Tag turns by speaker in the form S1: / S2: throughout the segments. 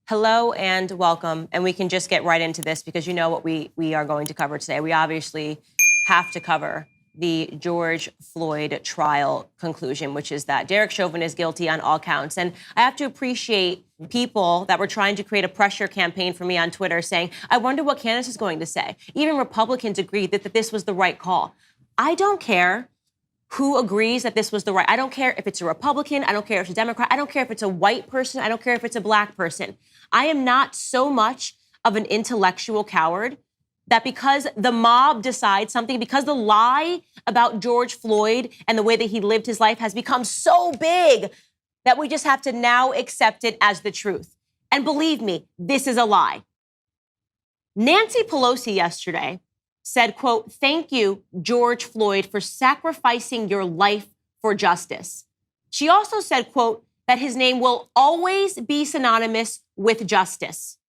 S1: Hello and welcome. And we can just get right into this because you know what we are going to cover today. We obviously have to cover the George Floyd trial conclusion, which is that Derek Chauvin is guilty on all counts. And I have to appreciate people that were trying to create a pressure campaign for me on Twitter saying, I wonder what Candace is going to say. Even Republicans agreed that this was the right call. I don't care who agrees that this was the right. I don't care if it's a Republican. I don't care if it's a Democrat. I don't care if it's a white person. I don't care if it's a black person. I am not so much of an intellectual coward that because the mob decides something, because the lie about George Floyd and the way that he lived his life has become so big that we just have to now accept it as the truth. And believe me, this is a lie. Nancy Pelosi yesterday said, quote, "Thank you, George Floyd, for sacrificing your life for justice." She also said, quote, that his name will always be synonymous with justice.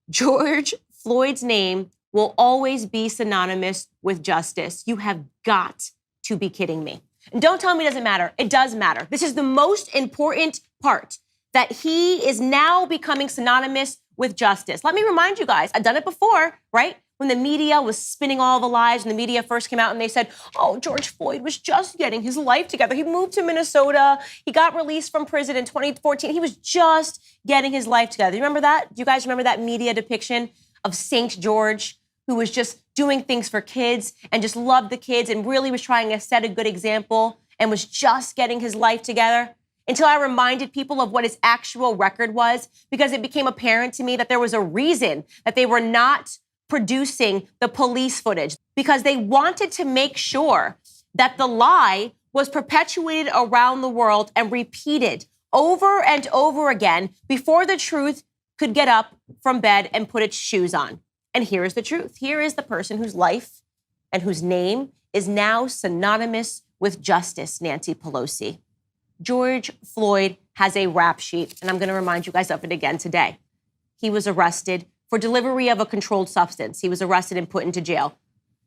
S1: George Floyd's name will always be synonymous with justice. You have got to be kidding me. And don't tell me it doesn't matter. It does matter. This is the most important part, that he is now becoming synonymous with justice. Let me remind you guys, I've done it before, right? When the media was spinning all the lies, when the media first came out and they said, oh, George Floyd was just getting his life together. He moved to Minnesota. He got released from prison in 2014. He was just getting his life together. You remember that? Do you guys remember that media depiction of St. George, who was just doing things for kids and just loved the kids and really was trying to set a good example and was just getting his life together? Until I reminded people of what his actual record was, because it became apparent to me that there was a reason that they were not producing the police footage, because they wanted to make sure that the lie was perpetuated around the world and repeated over and over again before the truth could get up from bed and put its shoes on. And here is the truth. Here is the person whose life and whose name is now synonymous with justice, Nancy Pelosi. George Floyd has a rap sheet, and I'm going to remind you guys of it again today. He was arrested for delivery of a controlled substance. He was arrested and put into jail.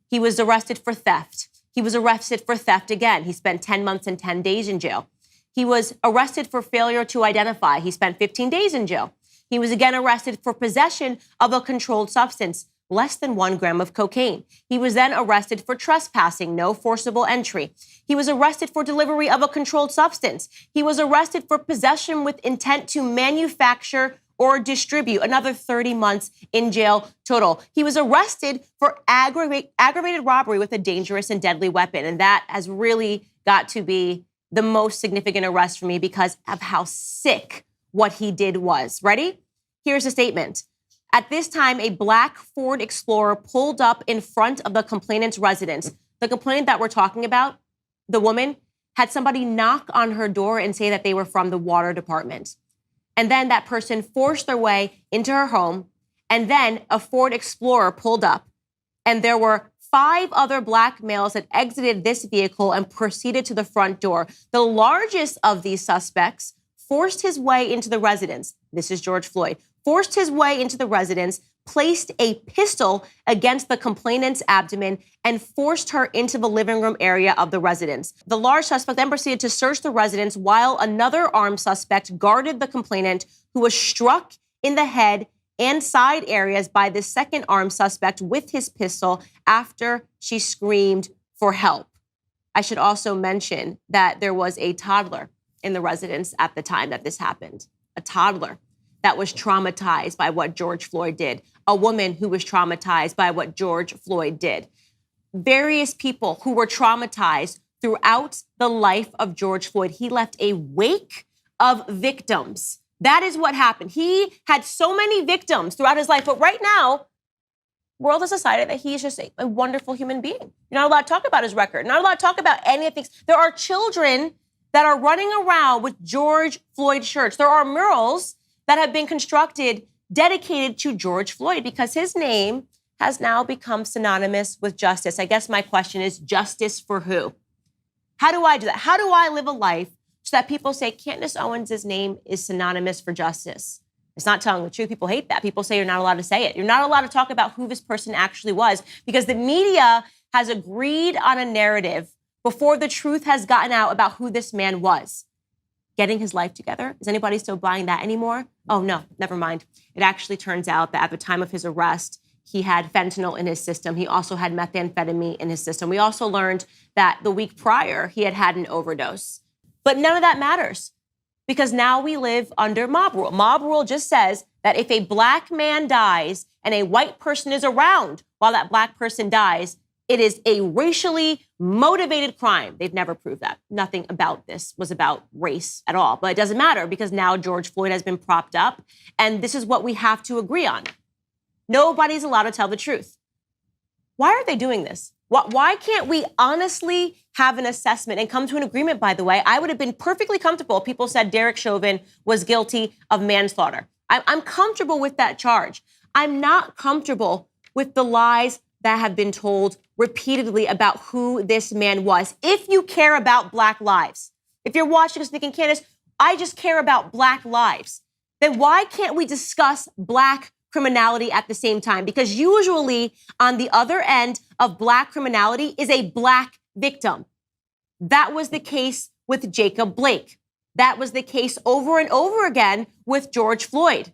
S1: He was arrested for theft. He was arrested for theft again. He spent 10 months and 10 days in jail. He was arrested for failure to identify. He spent 15 days in jail. He was again arrested for possession of a controlled substance, less than 1 gram of cocaine. He was then arrested for trespassing, no forcible entry. He was arrested for delivery of a controlled substance. He was arrested for possession with intent to manufacture or distribute, another 30 months in jail total. He was arrested for aggravated robbery with a dangerous and deadly weapon. And that has really got to be the most significant arrest for me because of how sick what he did was. Ready? Here's a statement. At this time, a black Ford Explorer pulled up in front of the complainant's residence. The complainant that we're talking about, the woman, had somebody knock on her door and say that they were from the water department. And then that person forced their way into her home. And then a Ford Explorer pulled up. And there were 5 other black males that exited this vehicle and proceeded to the front door. The largest of these suspects forced his way into the residence. This is George Floyd. Forced his way into the residence, placed a pistol against the complainant's abdomen, and forced her into the living room area of the residence. The large suspect then proceeded to search the residence while another armed suspect guarded the complainant, who was struck in the head and side areas by the second armed suspect with his pistol after she screamed for help. I should also mention that there was a toddler in the residence at the time that this happened, a toddler that was traumatized by what George Floyd did, a woman who was traumatized by what George Floyd did. Various people who were traumatized throughout the life of George Floyd. He left a wake of victims. That is what happened. He had so many victims throughout his life, but right now, the world has decided that he's just a wonderful human being. You're not allowed to talk about his record. You're not allowed to talk about any of the things. There are children that are running around with George Floyd shirts. There are murals that have been constructed dedicated to George Floyd because his name has now become synonymous with justice. I guess my question is, justice for who? How do I do that? How do I live a life so that people say Candace Owens' name is synonymous for justice? It's not telling the truth. People hate that. People say you're not allowed to say it. You're not allowed to talk about who this person actually was because the media has agreed on a narrative before the truth has gotten out about who this man was. getting his life together. Is anybody still buying that anymore? Oh, no, never mind. It actually turns out that at the time of his arrest, he had fentanyl in his system. He also had methamphetamine in his system. We also learned that the week prior, he had had an overdose. But none of that matters because now we live under mob rule. Mob rule just says that if a black man dies and a white person is around while that black person dies, it is a racially motivated crime. They've never proved that. Nothing about this was about race at all. But it doesn't matter because now George Floyd has been propped up, and this is what we have to agree on. Nobody's allowed to tell the truth. Why are they doing this? Why can't we honestly have an assessment and come to an agreement, by the way? I would have been perfectly comfortable if people said Derek Chauvin was guilty of manslaughter. I'm comfortable with that charge. I'm not comfortable with the lies that have been told repeatedly about who this man was. If you care about Black lives, if you're watching us thinking, Candace, I just care about Black lives, then why can't we discuss Black criminality at the same time? Because usually on the other end of Black criminality is a Black victim. That was the case with Jacob Blake. That was the case over and over again with George Floyd.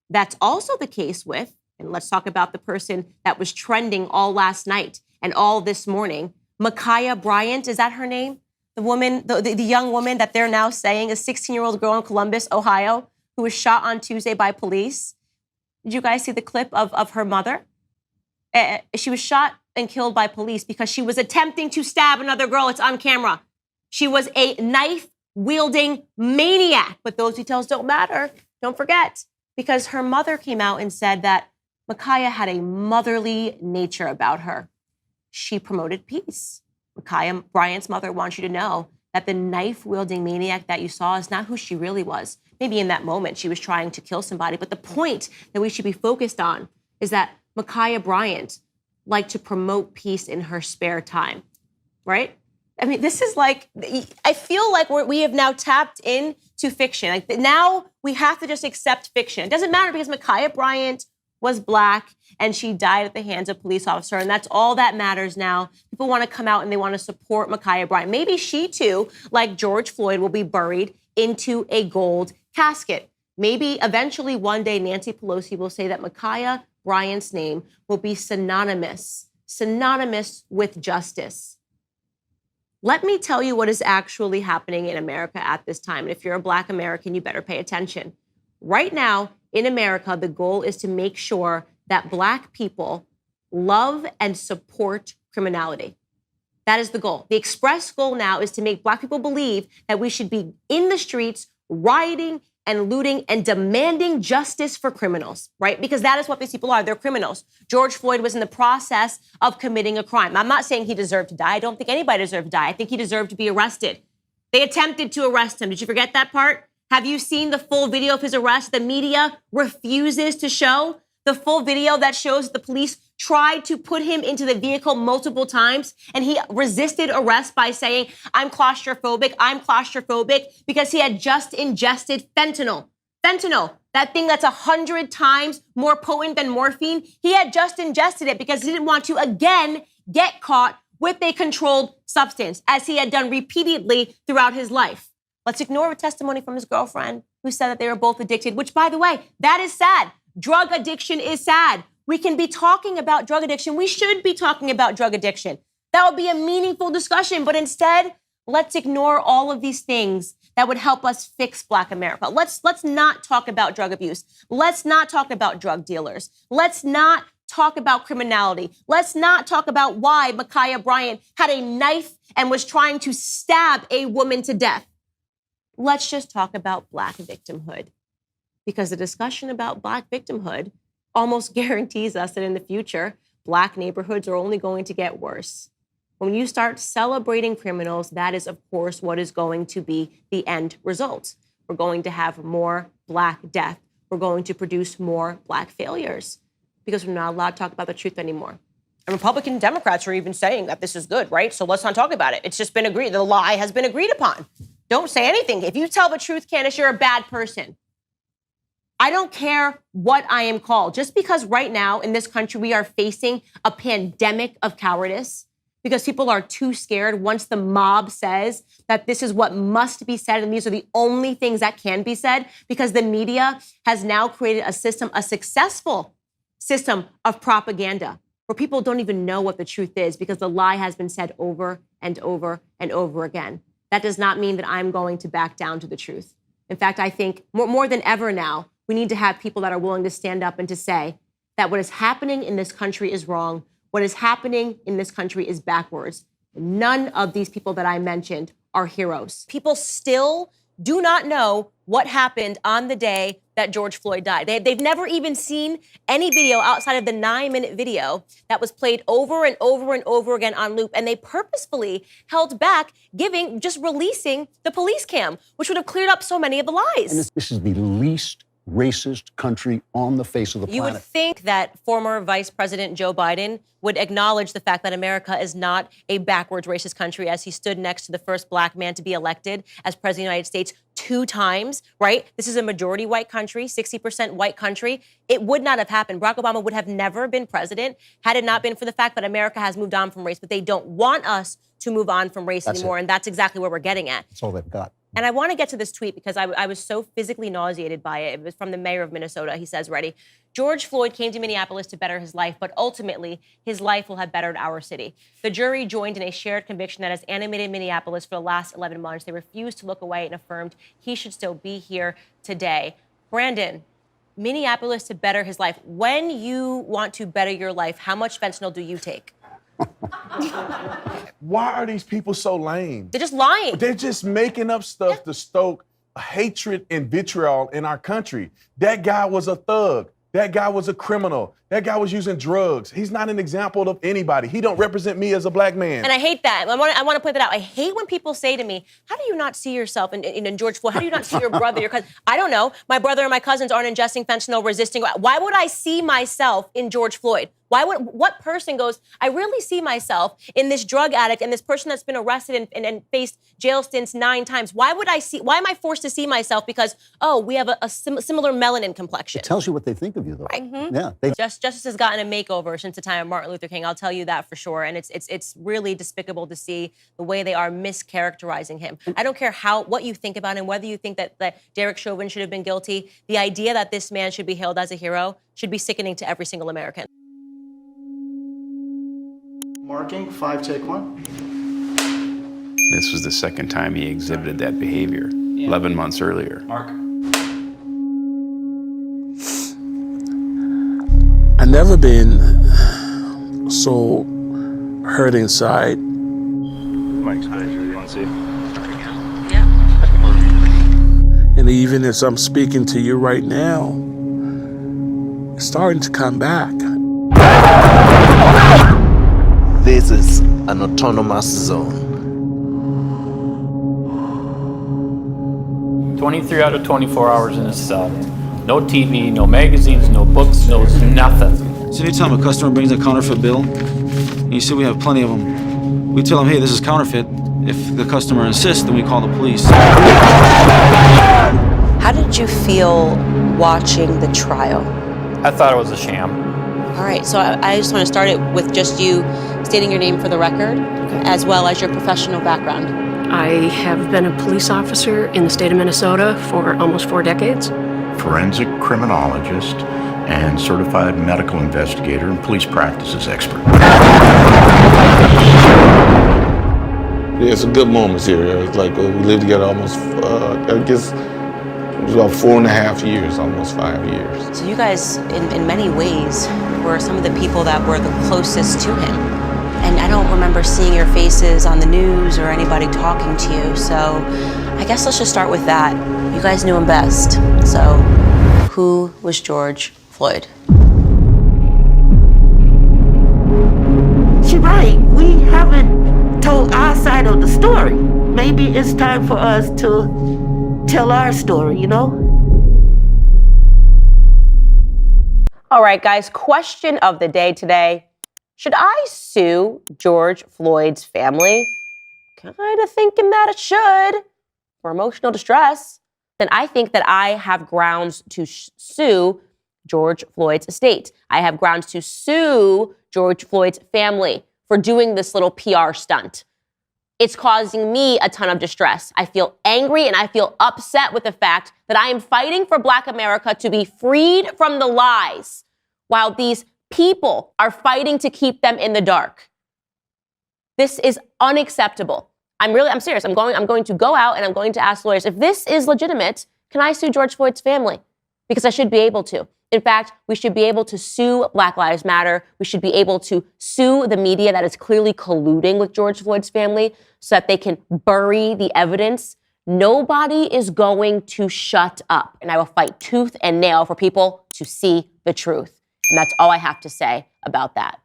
S1: That's also the case with, and let's talk about the person that was trending all last night and all this morning, Ma'Khia Bryant, is that her name? The woman, the young woman that they're now saying, a 16-year-old girl in Columbus, Ohio, who was shot on Tuesday by police. Did you guys see the clip of her mother? She was shot and killed by police because she was attempting to stab another girl. It's on camera. She was a knife-wielding maniac, but those details don't matter. Don't forget, because her mother came out and said that Ma'Khia had a motherly nature about her. She promoted peace. Ma'Khia Bryant's mother wants you to know that the knife-wielding maniac that you saw is not who she really was. Maybe in that moment she was trying to kill somebody, but the point that we should be focused on is that Ma'Khia Bryant liked to promote peace in her spare time, right? I mean, this is like, I feel like we have now tapped into fiction. Like now we have to just accept fiction. It doesn't matter because Ma'Khia Bryant was Black and she died at the hands of a police officer, and that's all that matters now. People want to come out and they want to support Ma'Khia Bryant. Maybe she too, like George Floyd, will be buried into a gold casket. Maybe eventually one day Nancy Pelosi will say that Ma'Khia Bryant's name will be synonymous with justice. Let me tell you what is actually happening in America at this time. And if you're a Black American, you better pay attention. Right now in America, the goal is to make sure that Black people love and support criminality. That is the goal. The express goal now is to make Black people believe that we should be in the streets rioting and looting and demanding justice for criminals, right? Because that is what these people are. They're criminals. George Floyd was in the process of committing a crime. I'm not saying he deserved to die. I don't think anybody deserved to die. I think he deserved to be arrested. They attempted to arrest him. Did you forget that part? Have you seen the full video of his arrest? The media refuses to show the full video that shows the police tried to put him into the vehicle multiple times, and he resisted arrest by saying, I'm claustrophobic, because he had just ingested fentanyl. Fentanyl, that thing that's 100 times more potent than morphine. He had just ingested it because he didn't want to again get caught with a controlled substance, as he had done repeatedly throughout his life. Let's ignore a testimony from his girlfriend who said that they were both addicted, which, by the way, that is sad. Drug addiction is sad. We can be talking about drug addiction. We should be talking about drug addiction. That would be a meaningful discussion. But instead, let's ignore all of these things that would help us fix Black America. Let's not talk about drug abuse. Let's not talk about drug dealers. Let's not talk about criminality. Let's not talk about why Ma'Khia Bryant had a knife and was trying to stab a woman to death. Let's just talk about Black victimhood. Because the discussion about Black victimhood almost guarantees us that in the future, Black neighborhoods are only going to get worse. When you start celebrating criminals, that is, of course, what is going to be the end result. We're going to have more Black death. We're going to produce more Black failures because we're not allowed to talk about the truth anymore. And Republican Democrats are even saying that this is good, right? So let's not talk about it. It's just been agreed. The lie has been agreed upon. Don't say anything. If you tell the truth, Candace, you're a bad person. I don't care what I am called. Just because right now in this country we are facing a pandemic of cowardice because people are too scared once the mob says that this is what must be said and these are the only things that can be said, because the media has now created a system, a successful system of propaganda where people don't even know what the truth is because the lie has been said over and over and over again. That does not mean that I'm going to back down to the truth. In fact, I think more than ever now, we need to have people that are willing to stand up and to say that what is happening in this country is wrong. What is happening in this country is backwards. None of these people that I mentioned are heroes. People still do not know what happened on the day that George Floyd died. They've never even seen any video outside of the 9-minute video that was played over and over and over again on loop. And they purposefully held back just releasing the police cam, which would have cleared up so many of the lies.
S2: And this is the least racist country on the face of the planet.
S1: You would think that former Vice President Joe Biden would acknowledge the fact that America is not a backwards racist country, as he stood next to the first black man to be elected as president of the United States 2 times, right? This is a majority white country, 60% white country. It would not have happened. Barack Obama would have never been president had it not been for the fact that America has moved on from race, but they don't want us to move on from race anymore, and that's exactly where we're getting at.
S2: That's all they've got.
S1: And I want to get to this tweet because I was so physically nauseated by it. It was from the mayor of Minnesota. He says, ready, George Floyd came to Minneapolis to better his life, but ultimately his life will have bettered our city. The jury joined in a shared conviction that has animated Minneapolis for the last 11 months. They refused to look away and affirmed he should still be here today. Brandon, Minneapolis to better his life. When you want to better your life, how much fentanyl do you take?
S3: Why are these people so lame?
S1: They're just lying.
S3: They're just making up stuff to stoke hatred and vitriol in our country. That guy was a thug. That guy was a criminal. That guy was using drugs. He's not an example of anybody. He don't represent me as a black man.
S1: And I hate that. I want to point that out. I hate when people say to me, how do you not see yourself in George Floyd? How do you not see your brother, your cousin? I don't know. My brother and my cousins aren't ingesting fentanyl, resisting. Why would I see myself in George Floyd? What person goes, I really see myself in this drug addict and this person that's been arrested and faced jail stints 9 times? Why am I forced to see myself because, we have a similar melanin complexion?
S2: It tells you what they think of you, though.
S1: Right. Mm-hmm.
S2: Yeah.
S1: Justice has gotten a makeover since the time of Martin Luther King. I'll tell you that for sure. And it's really despicable to see the way they are mischaracterizing him. I don't care what you think about him, whether you think that Derek Chauvin should have been guilty. The idea that this man should be hailed as a hero should be sickening to every single American.
S4: Marking, 5, take 1.
S5: This was the second time he exhibited that behavior, 11 months earlier.
S4: Mark.
S6: I've never been so hurt inside.
S7: Mike's pleasure. You want to see?
S1: Yeah.
S6: And even as I'm speaking to you right now, it's starting to come back.
S8: This is an autonomous zone.
S7: 23 out of 24 hours in a cell. No TV, no magazines, no books, no nothing.
S9: So anytime a customer brings a counterfeit bill, and you see we have plenty of them, we tell them, hey, this is counterfeit. If the customer insists, then we call the police.
S10: How did you feel watching the trial?
S7: I thought it was a sham.
S1: All right, so I just want to start it with just you stating your name for the record, as well as your professional background.
S11: I have been a police officer in the state of Minnesota for almost 4 decades.
S12: Forensic criminologist and certified medical investigator and police practices expert.
S13: Yeah, some good moments here. It's like we lived together almost, I guess, it was about 4.5 years, almost 5 years.
S1: So you guys, in many ways, were some of the people that were the closest to him. And I don't remember seeing your faces on the news or anybody talking to you. So I guess let's just start with that. You guys knew him best. So who was George Floyd?
S14: She's right. We haven't told our side of the story. Maybe it's time for us to tell our story, you know?
S1: All right, guys, question of the day today. Should I sue George Floyd's family? Kind of thinking that I should for emotional distress. Then I think that I have grounds to sue George Floyd's estate. I have grounds to sue George Floyd's family for doing this little PR stunt. It's causing me a ton of distress. I feel angry and I feel upset with the fact that I am fighting for Black America to be freed from the lies while these people are fighting to keep them in the dark. This is unacceptable. I'm serious. I'm going to go out and I'm going to ask lawyers, if this is legitimate, can I sue George Floyd's family? Because I should be able to. In fact, we should be able to sue Black Lives Matter. We should be able to sue the media that is clearly colluding with George Floyd's family so that they can bury the evidence. Nobody is going to shut up. And I will fight tooth and nail for people to see the truth. And that's all I have to say about that.